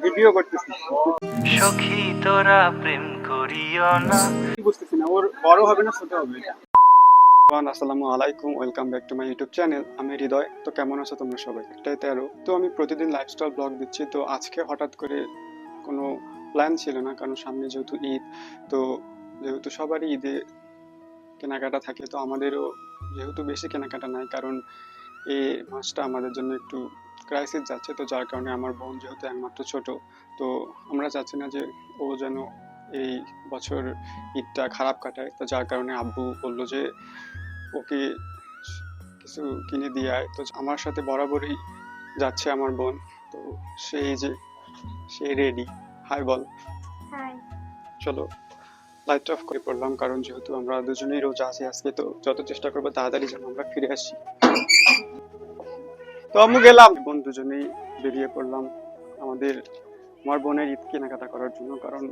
Video করতেছি। সখী তোরা প্রেম করিও না। বুঝতেছি না ওর বড় হবে না ছোট হবে এটা। আসসালামু আলাইকুম, welcome back to my YouTube channel. আমি হৃদয়। তো কেমন আছো তোমরা সবাই? এটাই 13। তো আমি প্রতিদিন লাইফস্টাইল ব্লগ দিচ্ছি। তো আজকে হঠাৎ করে কোনো প্ল্যান ছিল না, কারণ সামনে যেহেতু ঈদ, তো যেহেতু সবারই ঈদে কেনাকাটা থাকে, তো আমাদেরও যেহেতু বেশি কেনাকাটা নাই, কারণ এই মাসটা আমাদের জন্য একটু ক্রাইসিস যাচ্ছে। তো যার কারণে আমার বোন যেহেতু একমাত্র ছোট, তো আমরা চাচ্ছি না যে ও যেন এই বছর ঈদটা খারাপ কাটায়। তো যার কারণে আব্বু বললো যে ওকে কিছু কিনে দিয়ে আয়। তো আমার সাথে বরাবরই যাচ্ছে আমার বোন। তো সেই যে সে রেডি। হাই বল। হাই। চলো লাইট অফ করে পড়লাম, কারণ যেহেতু আমরা দুজনেই রোজা আছি আজকে, তো যত চেষ্টা করবো তাড়াতাড়ি যেন আমরা ফিরে আসি। তো আমি গেলাম, বোন দুজনেই বেরিয়ে পড়লাম আমার বোনের ঈদ কেনাকাটা করার জন্য। কারণ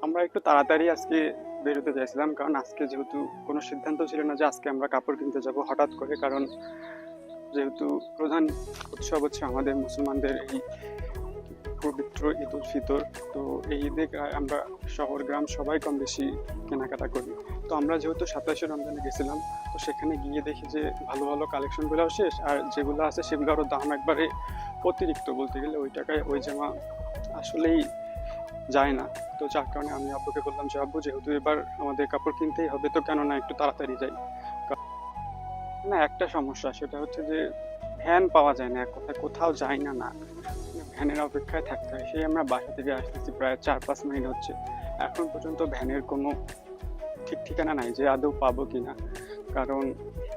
আমরা একটু তাড়াতাড়ি আজকে বেরোতে চাইছিলাম, কারণ আজকে যেহেতু কোনো সিদ্ধান্ত ছিল না যে আজকে আমরা কাপড় কিনতে যাব হঠাৎ করে, কারণ যেহেতু প্রধান উৎসব হচ্ছে আমাদের মুসলমানদের এই পবিত্র ঈদ উল ফিতর। তো এই ঈদে আমরা শহর গ্রাম সবাই কম বেশি কেনাকাটা করি। তো আমরা যেহেতু 27শে রমজানে গেছিলাম, তো সেখানে গিয়ে দেখি যে ভালো ভালো কালেকশনগুলোও শেষ, আর যেগুলো আছে সেগুলোরও দাম একবারে অতিরিক্ত। বলতে গেলে ওই টাকায় ওই জামা আসলেই যায় না। তো যার কারণে আমি আব্বুকে বললাম যে আব্বু, যেহেতু এবার আমাদের কাপড় কিনতেই হবে, তো কেন না একটু তাড়াতাড়ি যাই। না, একটা সমস্যা, সেটা হচ্ছে যে ভ্যান পাওয়া যায় না, এক কথায় কোথাও যাই না। না, ভ্যানের অপেক্ষায় থাকতে হয়। সেই আমরা বাসা থেকে আসতেছি প্রায় 4-5 মিনিট হচ্ছে, এখন পর্যন্ত ভ্যানের কোনো ঠিক ঠিকানা নাই যে আদৌ পাবো কিনা। কারণ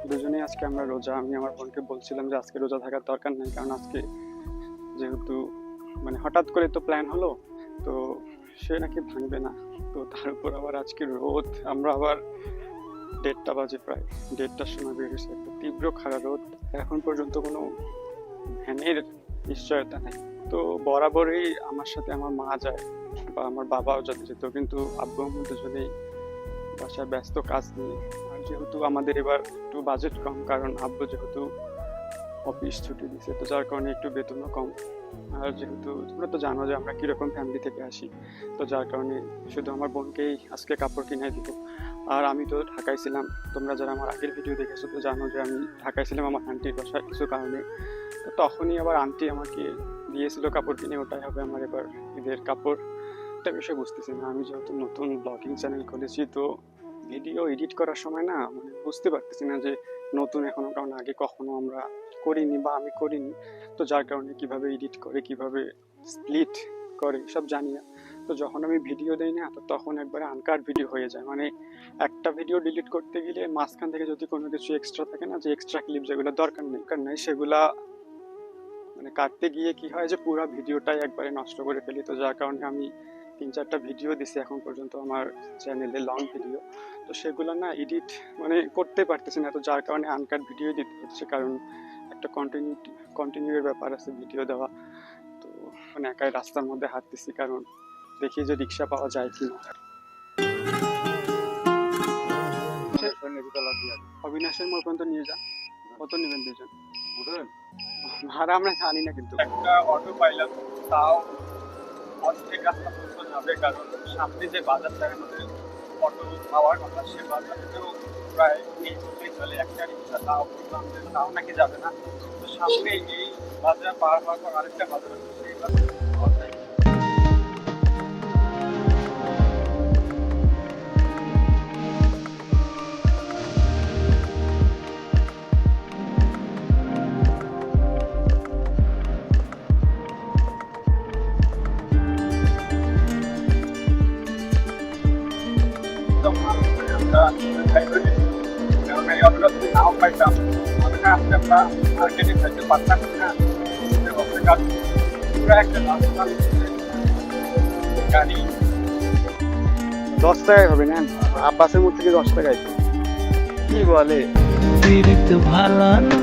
দুজনেই আজকে আমরা রোজা। আমি আমার বোনকে বলছিলাম যে আজকে রোজা থাকার দরকার নেই, কারণ আজকে যেহেতু মানে হঠাৎ করে তো প্ল্যান হলো, তো সে নাকি ভাঙবে না। তো তার উপর আবার আজকে রোদ, আমরা আবার 1:30 বাজে, প্রায় 1:30টার সময় বেরিয়েছে, একটা তীব্র খাড়া রোদ। এখন পর্যন্ত কোনো ভ্যানের নিশ্চয়তা নেই। তো বরাবরই আমার সাথে আমার মা যায় বা আমার বাবাও যাতে যেত, কিন্তু আব্বু আম্মু দুজনেই বাসায় ব্যস্ত কাজ নিয়ে। আর যেহেতু আমাদের এবার একটু বাজেট কম, কারণ আব্বু যেহেতু অফিস ছুটি দিছে, তো যার কারণে একটু বেতনও কম। আর যেহেতু তোমরা তো জানো যে আমরা কিরকম ফ্যামিলি থেকে আসি, তো যার কারণে শুধু আমার বোনকেই আজকে কাপড় কিনে দিব। আর আমি তো ঢাকায় ছিলাম, তোমরা যারা আমার আগের ভিডিও দেখেছো তো জানো যে আমি ঢাকায় ছিলাম আমার আন্টির বাসায় কিছু কারণে। তো তখনই আবার আন্টি আমাকে দিয়েছিল কাপড় কিনে, ওটাই হবে আমার এবার ঈদের কাপড়। একটা বিষয় বুঝতেছি না, আমি যেহেতু নতুন ব্লগিং চ্যানেল খুলেছি, তো ভিডিও এডিট করার সময় না মানে বুঝতে পারতেছি না যে নতুন এখনো, কারণ আগে কখনো আমরা করিনি বা আমি করিনি। তো যার কারণে কিভাবে এডিট করে, কিভাবে স্প্লিট করে সব জানি না। তো যখন আমি ভিডিও দেই না, তো তখন একবারে আনকাট ভিডিও হয়ে যায়। মানে একটা ভিডিও ডিলিট করতে গেলে মাঝখান থেকে যদি কোনো কিছু এক্সট্রা থাকে না, যে এক্সট্রা ক্লিপ যেগুলো দরকার নেই সেগুলা মানে কাটতে গিয়ে কি হয় যে পুরো ভিডিওটাই একবারে নষ্ট করে ফেলি। তো যার কারণে আমি 3-4টা ভিডিও দিছি এখন পর্যন্ত আমার চ্যানেলে, লং ভিডিও। তো সেগুলো না এডিট মানে করতে পারতেছি না, তো যার কারণে আনকাট ভিডিও দিতে হচ্ছে, কারণ একটা কন্টিনিউয়ের ব্যাপার আছে ভিডিও দেওয়া। তো মানে একাই রাস্তার মধ্যে হাঁটতেছি, কারণ দেখি যে রিক্সা পাওয়া যায় কিনা। অবিনাশের মোড় পর্যন্ত নিয়ে যান। কত নেবেন দুজন? ভাড়া আমরা জানি না, কিন্তু একটা অটো পাইলাম, তাও অর্ধেক রাস্তা পর্যন্ত যাবে, কারণ সামনে যে বাজারটা আমাদের অটো পাওয়ার কথা, সে বাজারটাতেও প্রায় এই চলতেই চলে একটা রিক্সা, তাও বললাম যে তাও নাকি যাবে না। তো সামনে এই বাজার পার হওয়ার পর আরেকটা বাজার আছে, সেই বাজার নাও পাইতাম, আজকে আমরা মার্কেটে খাইতে পারতাম না। পুরো একটা গাড়ি 10 টাকায় হবে না, আব্বাসের মধ্যে থেকে 10 টাকায়। কি বলে অতিরিক্ত ভালো না।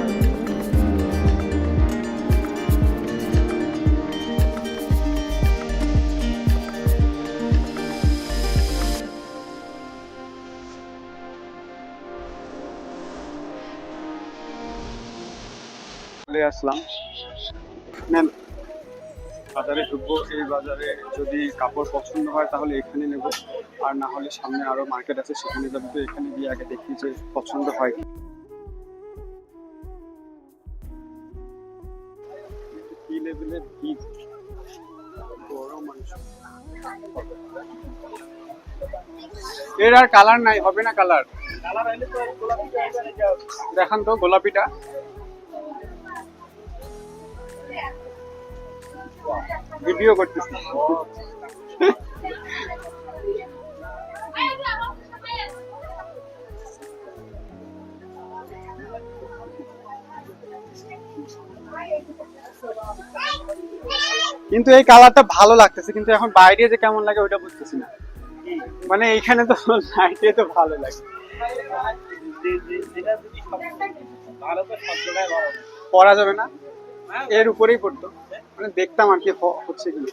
চলে আসলাম। নেন বাজারে ঢুকবো। এই বাজারে যদি কাপড় পছন্দ হয় তাহলে এখানে নেব, আর না হলে সামনে আরো মার্কেট আছে সেখানে যাবো। তো এখানে গিয়ে আগে দেখি যে পছন্দ হয় কি। কি লেভেলের ভিড়, বড় মানুষ। এর আর কালার নাই, হবে না কালার। দেখান তো গোলাপিটা। ভিডিও করতেছি। কিন্তু এই কালারটা ভালো লাগতেছে, কিন্তু এখন বাইরে যে কেমন লাগে ওইটা বুঝতেছি না। মানে এইখানে তো লাইটে তো ভালো লাগে, পরা যাবে না, এর উপরেই পড়তো। মানে দেখতাম আর কি হচ্ছে কি।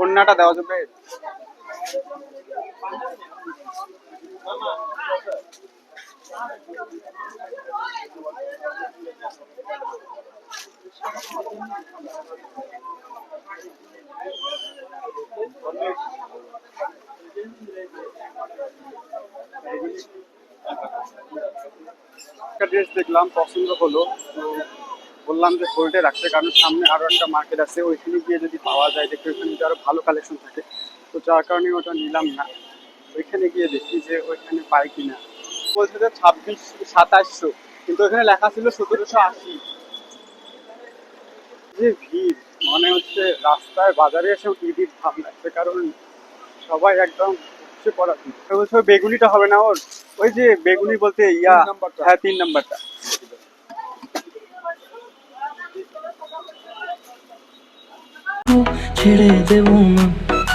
ওড়নাটা দেওয়া যাবে। একটা ড্রেস দেখলাম, পছন্দ হলো, তো বললাম যে হোল্ডে রাখতে, কারণ সামনে আরো একটা মার্কেট আছে, ওইখানে গিয়ে যদি পাওয়া যায় দেখি ওইখানে আরো ভালো কালেকশন থাকে। তো যার কারণে ওটা নিলাম না, ওইখানে গিয়ে দেখি যে ওইখানে পাই কিনা। বলছে যে 2700, কিন্তু ওইখানে লেখা ছিল 1780। যে ভিড়, মনে হচ্ছে রাস্তায় বাজারে এসে ঈদের ভাব লাগছে, কারণ সবাই একদম উঠছে পড়া। বলছে বেগুনিটা হবে না ওর, ওই যে বেগুনি বলতে ইয়া, হ্যাঁ 3 নাম্বারটা। ছেড়ে দেব না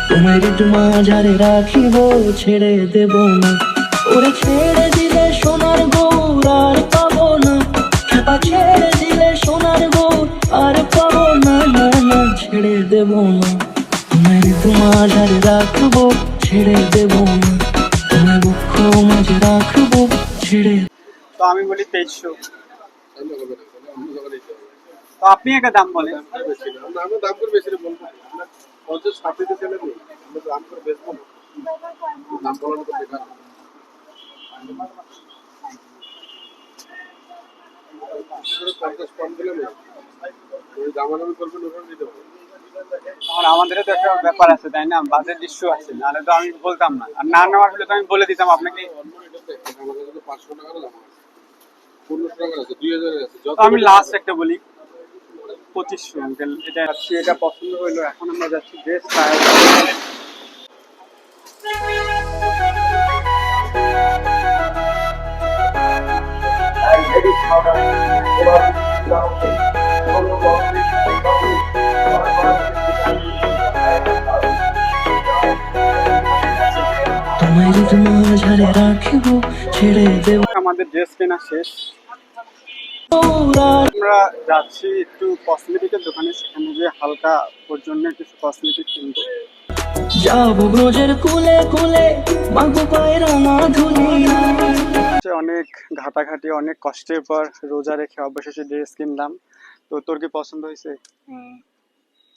তোমার মাঝারে রাখিব, ছেড়ে দেব না ওরে ছেড়ে দিলে সোনার গৌর আর পাবো না, খেপা ছেড়ে দিলে সোনার গৌর আর পাবো না, না না ছেড়ে দেব না তোমার মাঝারে রাখবো, ছেড়ে দেব না তোমার বক্ষ মাঝে রাখবো, ছেড়ে। তো আমি বলি 2300। তো আপনি একটা দাম বলেন। আমরা দাম করে বেশি বলবো, 50-60 চলে নেই, আমরা দাম করে বেচবো না, দাম বলার তো বেকার। 50 কম দিলে নেই, ওই দামাদামি করবেন ওখানে দিতে হবে। আর আমাদেরও তো একটা ব্যাপার আছে তাই না, বাজেট ইস্যু আছে, নাহলে তো আমি বলতাম না, আর না নেওয়ার হলে তো আমি বলে দিতাম আপনাকে। অন্য রেটে দেখেন, আমাদের কাছে 500 টাকারও দাম আছে, 1500 টাকার আছে, 2000 আছে। তো আমি লাস্ট একটা বলি 2500 আঙ্কেল, এটা যাচ্ছি, এটা পছন্দ হইলো। এখন আমরা যাচ্ছি ড্রেস ট্রায়াল। তোমার মাঝারে রাখিব, ছেড়ে দেব আমাদের ড্রেস কেনা শেষ, আর আমরা যাচ্ছি একটু কসমেটিকের দোকানে, সেখানে গিয়ে হালকা ওর জন্য কিছু কসমেটিক কিনবো। যাবো ব্রজের কুলে কুলে, মাগো পায়ের রাঙা ধুলি। অনেক ঘাটাঘাটি, অনেক কষ্টের পর রোজা রেখে অবশেষে ড্রেস কিনলাম। তো তোর কি পছন্দ হয়েছে?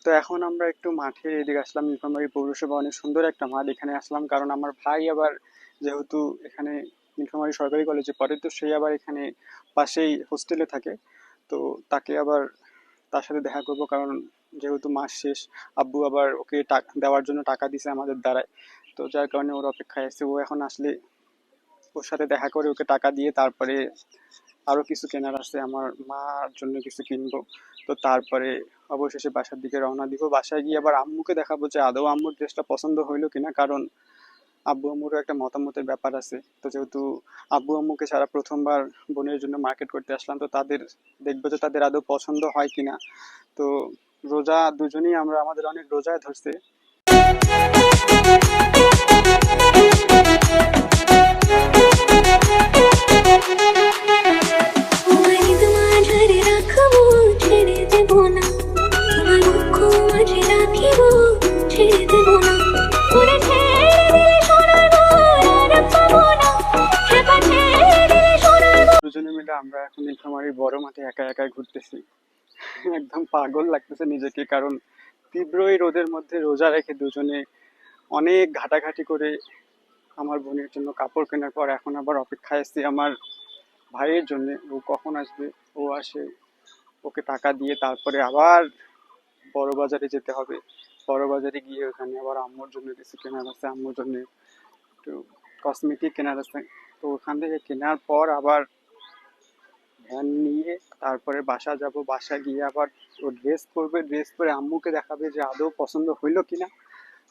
তো এখন আমরা একটু মাঠের এদিকে আসলাম, নীলফামারী পৌরসভা অনেক সুন্দর একটা মাঠ, এখানে আসলাম কারণ আমার ভাই আবার যেহেতু এখানে নীলফামারী সরকারি কলেজে পড়ে, তো সেই আবার এখানে পাশেই হোস্টেলে থাকে। তো তাকে আবার তার সাথে দেখা করব, কারণ যেহেতু মাস শেষ, আব্বু আবার ওকে টাকা দেওয়ার জন্য টাকা দিছে আমাদের দ্বারাই। তো যার কারণে ওর অপেক্ষায় আছে। ও এখন আসলে ওর সাথে দেখা করে ওকে টাকা দিয়ে তারপরে আরো কিছু কেনার আছে, আমার মার জন্য কিছু কিনবো। তো তারপরে অবশেষে বাসার দিকে রওনা দিব। বাসায় গিয়ে আবার আম্মুকে দেখাবো যে আদৌ আম্মুর ড্রেসটা পছন্দ হইলো কিনা, কারণ আব্বু আম্মুরও একটা মতামতের ব্যাপার আছে। তো যেহেতু আব্বু আম্মুকে ছাড়া প্রথমবার বোনের জন্য মার্কেট করতে আসলাম, তো তাদের দেখবো যে তাদের আদৌ পছন্দ হয় কিনা। তো রোজা দুজনেই আমরা, আমাদের অনেক রোজায় ধরছে। দুজনে মিলে আমরা এখন নীলফামারীর বড় মাঠে একা একাই ঘুরতেছি। একদম পাগল লাগতেছে নিজেকে, কারণ তীব্র এই রোদের মধ্যে রোজা রেখে দুজনে অনেক ঘাটাঘাটি করে আমার বোনের জন্য কাপড় কেনার পর এখন আবার অপেক্ষায় আছি আমার ভাইয়ের জন্য। ও কখন আসবে, ও আসে, ওকে টাকা দিয়ে তারপরে আবার বড় বাজারে যেতে হবে। বড় বাজারে গিয়ে ওখানে আবার আম্মুর জন্য কিছু কেনার আছে, আম্মুর জন্য একটু কসমেটিক কেনার আছে। তো ওখান থেকে কেনার পর আবার ভ্যান নিয়ে তারপরে বাসা যাব। বাসা গিয়ে আবার ও ড্রেস পরবে, ড্রেস পরে আম্মুকে দেখাবে যে আদৌ পছন্দ হইলো কিনা।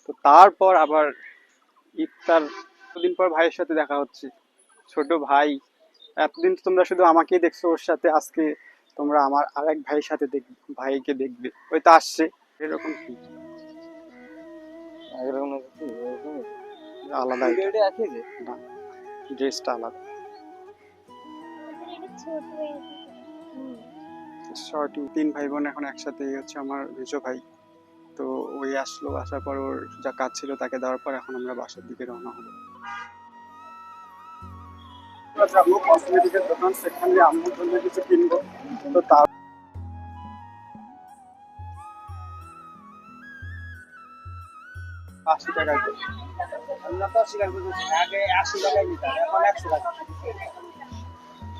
তো তারপর আবার ইফতার। কতদিন পর ভাইয়ের সাথে দেখা হচ্ছে, ছোট ভাই। এতদিন তো তোমরা শুধু আমাকেই দেখছো ওর সাথে, আজকে তোমরা আমার আরেক ভাইয়ের সাথে ভাইকে দেখবে। ওই তো আসছে। এরকম কি আলাদা না, ড্রেসটা আলাদা। শর্ট। তিন ভাই বোন এখন একসাথে। এই হচ্ছে আমার মেজো ভাই। তো ওই আসলো, আসার পর ওর যা কাজ ছিল তাকে দেওয়ার পর এখন আমরা বাসার দিকে রওনা হবো। যাবো কসমেটিকের দোকান, সেখানে আম্মুর জন্য কিছু কিনবো। তো তার 80 টাকা করে। আমরা তো স্বীকার করছি আগে 80 টাকায় নিতাম, এখন 100 টাকা।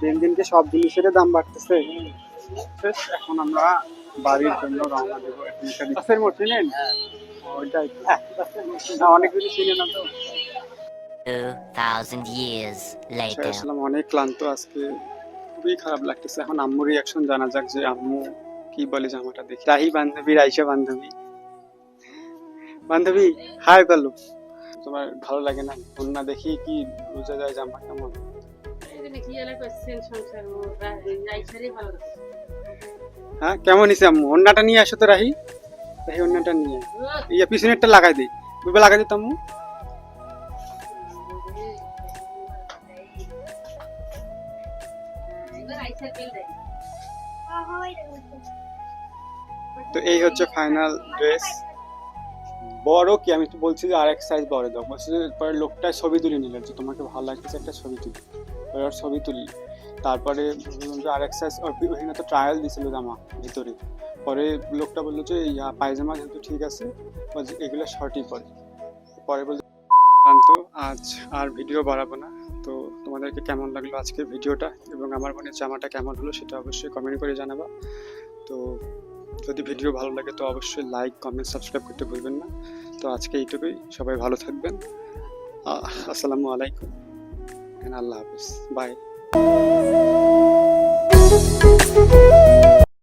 দিন দিনকে সব জিনিসের দাম বাড়তেছে। এখন আমরা বাড়ির জন্য রওনা দেবো। বাসের মোট চিনেন? ওইটাই না, অনেক কিছু চিনে না তো। 2000 years later. আসলাম, অনেক ক্লান্ত আজকে, খুবই খারাপ লাগতেছে। এখন আম্মুর রিয়াকশন জানা যাক যে আম্মু কি বলে জামাটা দেখি। রাহি বান্ধবী, রাইসা বান্ধবী। বান্ধবী হাই বলো। তোমার ভালো লাগে না? ওন্না দেখি কি বোঝা যায় জামা কেমন? হ্যাঁ কেমন হয়েছে আম্মু? ওন্নাটা নিয়ে আসো তো রাহি। রাহি ওন্নাটা নিয়ে ইয়া পিছনেরটা লাগাই দিই। বুবে লাগাই দিত আম্মু। তো এই হচ্ছে ফাইনাল ড্রেস। বড় কি, আমি তো বলছি যে আরেক সাইজ বড় দাও। বলছি যে পরে লোকটা ছবি তুলে নিলেন যে তোমাকে ভালো লাগতেছে একটা ছবি তুলি। ওর ছবি তুলি, তারপরে বললাম যে আরেক সাইজ। ওখানে তো ট্রায়াল দিছিল জামা ভিতরে। পরে লোকটা বললো যে ইয়া পায়জামা যেহেতু ঠিক আছে, এগুলো শর্টই পরে। পরে বলছে তো আজ আর ভিডিও বাড়াবো না। তো তোমাদেরকে কেমন লাগলো আজকের ভিডিওটা এবং আমার বোনের জামাটা কেমন হলো সেটা অবশ্যই কমেন্ট করে জানাবা। তো যদি ভিডিও ভালো লাগে তো অবশ্যই লাইক, কমেন্ট, সাবস্ক্রাইব করতে ভুলবেন না। তো আজকে এইটুকুই। সবাই ভালো থাকবেন। আসসালামু আলাইকুম, আল্লাহ হাফিজ, বাই।